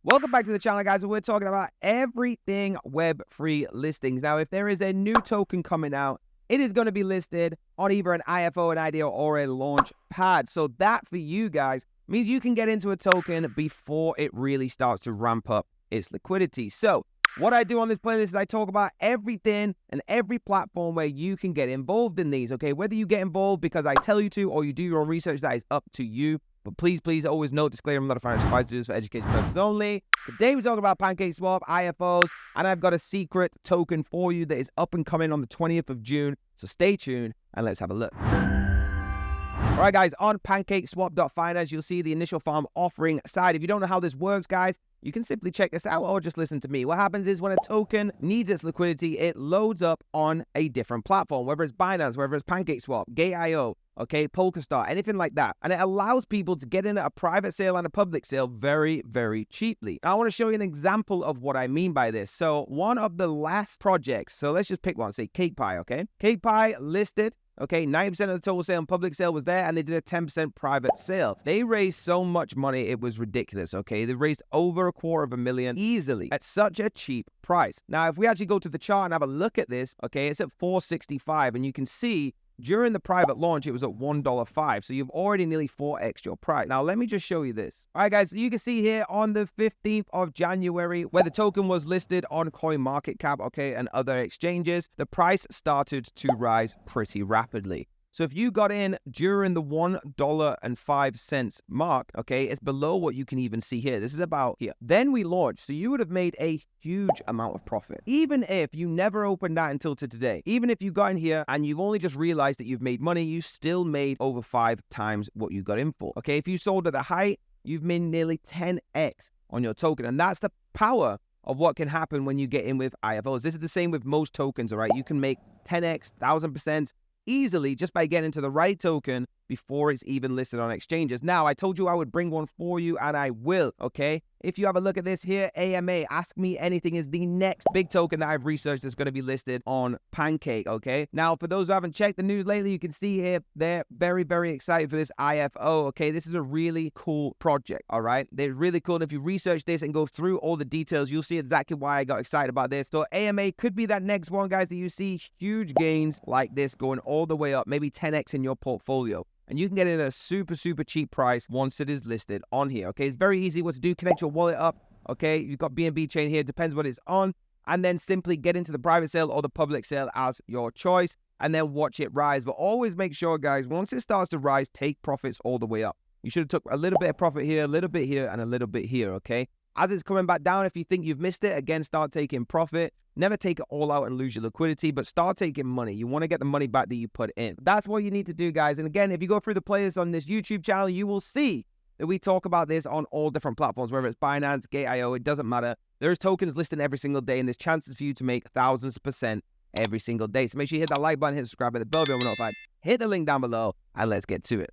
Welcome back to the channel, guys, where we're talking about everything Web3 listings. Now, if there is a new token coming out, it is going to be listed on either an IFO, an IDO, or a launch pad. So that, for you guys, means you can get into a token before it really starts to ramp up its liquidity. So what I do on this playlist is I talk about everything and every platform where you can get involved in these, okay? Whether you get involved because I tell you to or you do your own research, that is up to you. But please, always note, disclaimer, I'm not a financial advisor, do this for education purposes only. Today we're talking about PancakeSwap IFOs, and I've got a secret token for you that is up and coming on the 20th of June. So stay tuned and let's have a look. All right, guys, on PancakeSwap.finance, you'll see the initial farm offering side. If you don't know how this works, guys, you can simply check this out or just listen to me. What happens is when a token needs its liquidity, it loads up on a different platform, whether it's Binance, whether it's PancakeSwap, Gate.io, okay, Polkastar, anything like that. And it allows people to get in at a private sale and a public sale very, very cheaply. Now, I want to show you an example of what I mean by this. So one of the last projects, so let's just pick one, say CakePie, okay? CakePie listed. Okay, 90% of the total sale and public sale was there, and they did a 10% private sale. They raised so much money, it was ridiculous, okay? They raised over $250,000 easily at such a cheap price. Now, if we actually go to the chart and have a look at this, okay, it's at $465, and you can see during the private launch, it was at $1.05. So you've already nearly 4x your price. Now, let me just show you this. All right, guys, so you can see here on the 15th of January, where the token was listed on CoinMarketCap, okay, and other exchanges, the price started to rise pretty rapidly. So if you got in during the $1.05 mark, okay, it's below what you can even see here. This is about here. Then we launched, so you would have made a huge amount of profit. Even if you never opened that until today, even if you got in here and you've only just realized that you've made money, you still made over 5 times what you got in for. Okay, if you sold at the height, you've made nearly 10x on your token. And that's the power of what can happen when you get in with IFOs. This is the same with most tokens, all right? You can make 10x, 1000% easily just by getting to the right token before it's even listed on exchanges. Now, I told you I would bring one for you, and I will, okay? If you have a look at this here, AMA, Ask Me Anything, is the next big token that I've researched that's going to be listed on Pancake, okay? Now, for those who haven't checked the news lately, you can see here, they're very, very excited for this IFO, okay? This is a really cool project, all right? They're really cool, and if you research this and go through all the details, you'll see exactly why I got excited about this. So AMA could be that next one, guys, that you see huge gains like this going all the way up, maybe 10x in your portfolio. And you can get it at a super cheap price once it is listed on here, okay? It's very easy what to do. Connect your wallet up, okay? You've got BNB chain here. Depends what it's on. And then simply get into the private sale or the public sale as your choice. And then watch it rise. But always make sure, guys, once it starts to rise, take profits all the way up. You should have took a little bit of profit here, a little bit here, and a little bit here, okay? As it's coming back down, if you think you've missed it, again, start taking profit. Never take it all out and lose your liquidity, but start taking money. You want to get the money back that you put in. That's what you need to do, guys. And again, if you go through the playlists on this YouTube channel, you will see that we talk about this on all different platforms, whether it's Binance, Gate.io, it doesn't matter. There's tokens listed every single day, and there's chances for you to make thousands % every single day. So make sure you hit that like button, hit subscribe, hit the bell if you're notified. Hit the link down below, and let's get to it.